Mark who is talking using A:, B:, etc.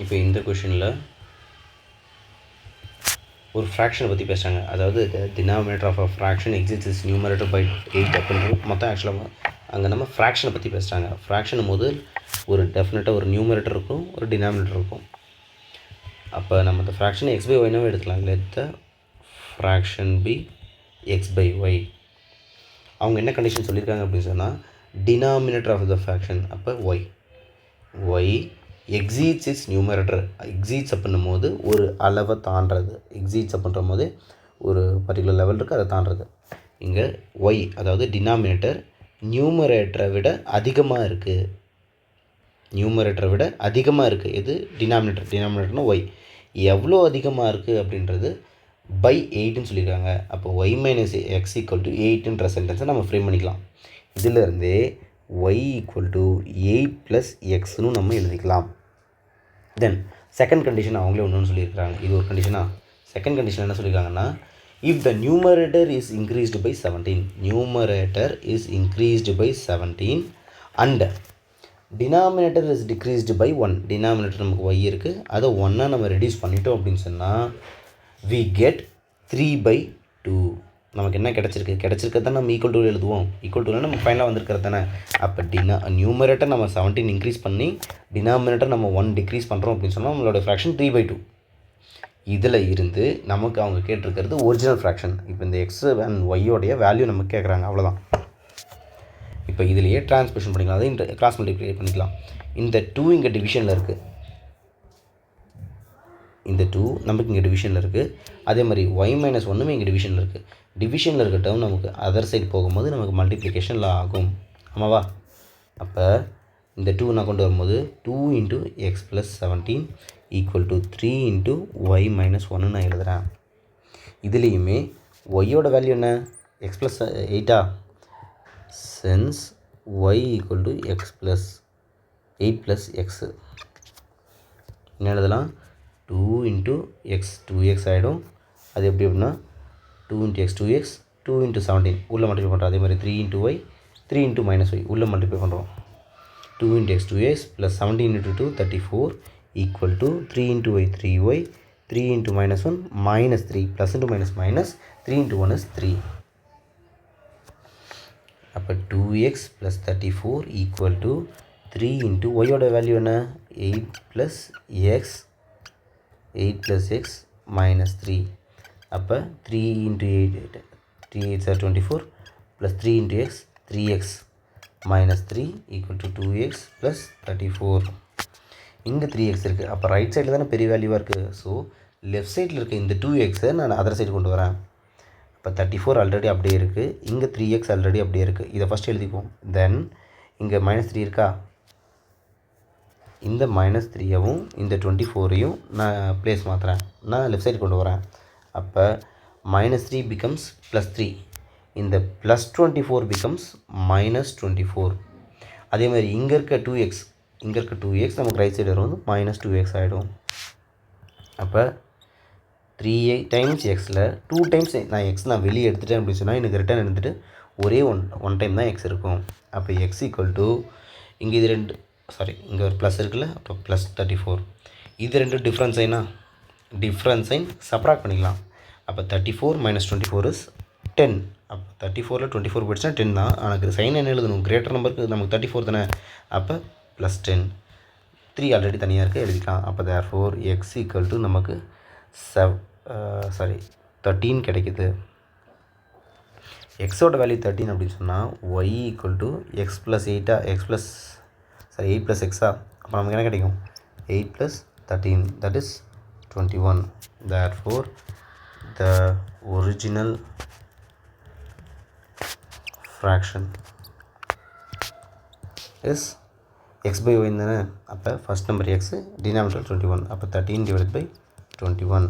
A: இப்போ இந்த கொஷினில் ஒரு ஃப்ராக்ஷனை பற்றி பேசுகிறாங்க. அதாவது denominator of a fraction exists is numerator by 8 அப்படின்றது மொத்தம் ஆக்சுவலாக அங்கே நம்ம ஃப்ராக்ஷனை பற்றி பேசுகிறாங்க. ஃப்ராக்ஷன் போது ஒரு டெஃபினட்டாக ஒரு நியூமரேட்டர் இருக்கும், ஒரு டினாமினேட்டர் இருக்கும். அப்போ நம்ம இந்த ஃப்ராக்ஷனை எக்ஸ் பை ஒய்னாவே எடுத்துக்கலாம். Let the fraction be x by y. அவங்க என்ன கண்டிஷன் சொல்லியிருக்காங்க அப்படின்னு சொன்னால் டினாமினேட்டர் ஆஃப் த ஃப்ராக்ஷன் அப்போ y exceeds is numerator. Exceeds அப்படின்னும் போது ஒரு அளவை தாண்டுறது. எக்ஸீட்ஸ் அப்படின்ற போது ஒரு பர்டிகுலர் லெவல் இருக்குது, அதை தாண்டுறது. இங்கே ஒய் அதாவது டினாமினேட்டர் நியூமரேட்டரை விட அதிகமாக இருக்குது. நியூமரேட்டரை விட அதிகமாக இருக்குது. எது? டினாமினேட்டர்னா ஒய் எவ்வளோ அதிகமாக இருக்குது அப்படின்றது பை 8ன்னு சொல்லியிருக்காங்க. அப்போ Y minus X equal to 8ன்ற சென்டென்ஸை நம்ம ஃப்ரேம் பண்ணிக்கலாம். இதிலேருந்தே y ஈக்குவல் டு 8 ப்ளஸ் எக்ஸ்னு நம்ம எழுதிக்கலாம். தென் செகண்ட் கண்டிஷன் அவங்களே ஒன்று சொல்லியிருக்காங்க. இது ஒரு கண்டிஷனா. செகண்ட் கண்டிஷன் என்ன சொல்லியிருக்காங்கன்னா if the numerator is increased by 17, numerator is increased by 17 and denominator is decreased by 1. Denominator நமக்கு y இருக்குது, அதை 1 நம்ம ரெடியூஸ் பண்ணிட்டோம் அப்படின்னு சொன்னால் we get 3/2. நமக்கு என்ன கிடச்சிருக்கிறது தான் நம்ம ஈக்குவல் டூ எழுதுவோம். ஈக்குவல் டூவில் நம்ம ஃபைனலாக வந்திருக்கிறது தானே. அப்போ நியூமரேட்டர் நம்ம 17 இன்க்ரீஸ் பண்ணி டினாமினேட்டர் நம்ம 1 டிக்ரீஸ் பண்ணுறோம் அப்படின்னு சொன்னால் நம்மளோட ஃப்ராக்ஷன் 3/2. இதில் இருந்து நமக்கு அவங்க கேட்டிருக்கிறது ஒரிஜினல் ஃப்ராக்ஷன். இப்போ இந்த எக்ஸ் அண்ட் ஒய்யோடைய வேல்யூ நமக்கு கேட்குறாங்க, அவ்வளோதான். இப்போ இதிலேயே ட்ரான்ஸ்மிஷன் பண்ணிக்கலாம், அதை கிராஸ் மல்டிப்ளை பண்ணிக்கலாம். இந்த 2 இங்கே டிவிஷனில் இருக்குது, இந்த 2 நமக்கு இங்கே டிவிஷனில் இருக்குது. அதே மாதிரி ஒய் மைனஸ் ஒன்றுமே இங்கே டிவிஷனில் இருக்குது. டிவிஷனில் இருக்க டேர்ம் நமக்கு அதர் சைடு போகும்போது நமக்கு மல்டிப்ளிகேஷனில் ஆகும். ஆமாவா? அப்போ இந்த 2 நான் கொண்டு வரும்போது 2 into x plus 17 equal to 3 into y minus 1 நான் எழுதுகிறேன். இதுலேயுமே ஒய்யோட வேல்யூ என்ன? X plus 8 sense y equal to X plus 8 plus x என்ன எழுதலாம்? 2 இன்ட்டு எக்ஸ் 2x ஆகிடும். அது எப்படி அப்படின்னா 2 இன்ட்டு எக்ஸ் 2x 2 இன்ட்டு 17 உள்ளே மல்டிப்ளை பண்ணுறோம். அதே மாதிரி 3 into y 3 into minus y உள்ளே மல்டிப்ளை பண்ணுறோம். 2 into x 2x plus 17 into 2 34 equal to 3 into y 3y 3 into minus 1 minus 3 plus into minus minus 3 into 1 is 3. அப்போ 2x plus 34 equal to 3 into ஒய்யோட value என்ன? 8 plus x 8 plus x minus 3. அப்போ 3 into 8 3 8 are 24 plus 3 into x 3x minus 3 equal to 2x plus 34. இங்கே 3x இருக்குது. அப்போ right சைடில் தானே பெரிய வேல்யூவாக இருக்குது. ஸோ லெஃப்ட் சைடில் இருக்க இந்த 2xை நான் அதர் சைடு கொண்டு வரேன். இப்போ 34 ஆல்ரெடி அப்படியே இருக்குது, இங்கே 3x ஆல்ரெடி அப்படியே இருக்குது. இதை ஃபஸ்ட் எழுதிக்குவோம். தென் இங்கே மைனஸ் 3 இருக்கா, இந்த மைனஸ் 3யவும் இந்த 24யும் நான் ப்ளேஸ் மாற்றுறேன், நான் லெஃப்ட் சைடு கொண்டு வரேன். அப்போ மைனஸ் 3 பிகம்ஸ் ப்ளஸ் 3, இந்த ப்ளஸ் 24 பிகம்ஸ் மைனஸ் 24. அதே மாதிரி இங்கே இருக்க 2x நமக்கு ரைட் சைடு வரும், மைனஸ் 2x ஆகிடும். அப்போ 3 டைம்ஸ் எக்ஸில் 2 டைம்ஸ் நான் எக்ஸ் நான் வெளியே எடுத்துட்டேன் அப்படின்னு சொன்னால் எனக்கு ரிட்டர்ன் எடுத்துகிட்டு ஒரே ஒன் டைம் தான் எக்ஸ் இருக்கும். அப்போ எக்ஸ் ஈக்குவல் டு இங்கே இது ரெண்டு இங்கே ஒரு ப்ளஸ் இருக்குல்ல, அப்போ ப்ளஸ் 34. இது ரெண்டு டிஃப்ரென்ஸ் சைன் சப்ராக்ட் பண்ணிக்கலாம். அப்போ 34 மைனஸ் 24 இஸ் 10. அப்போ 34ல் 24 போய்டுச்சுன்னா 10 தான். எனக்கு சைன் என்ன எழுதணும்? கிரேட்டர் நம்பருக்கு நமக்கு 34 தானே. அப்போ ப்ளஸ் 10. 3 ஆல்ரெடி தனியாக இருக்குது, எழுதிக்கலாம். அப்போ தேர்ஃபோர் எக்ஸ் ஈக்குவல் டு நமக்கு 13 கிடைக்குது. எக்ஸோட வேல்யூ 13 அப்படின்னு சொன்னால் Y equal to X plus 8 plus எக்ஸா. அப்போ நமக்கு என்ன கிடைக்கும்? 8 plus 13 that is 21. therefore the original fraction is x by y தானே. அப்போ ஃபஸ்ட் நம்பர் x, டினாமினேட்டர் 21. அப்போ 13 divided by 21.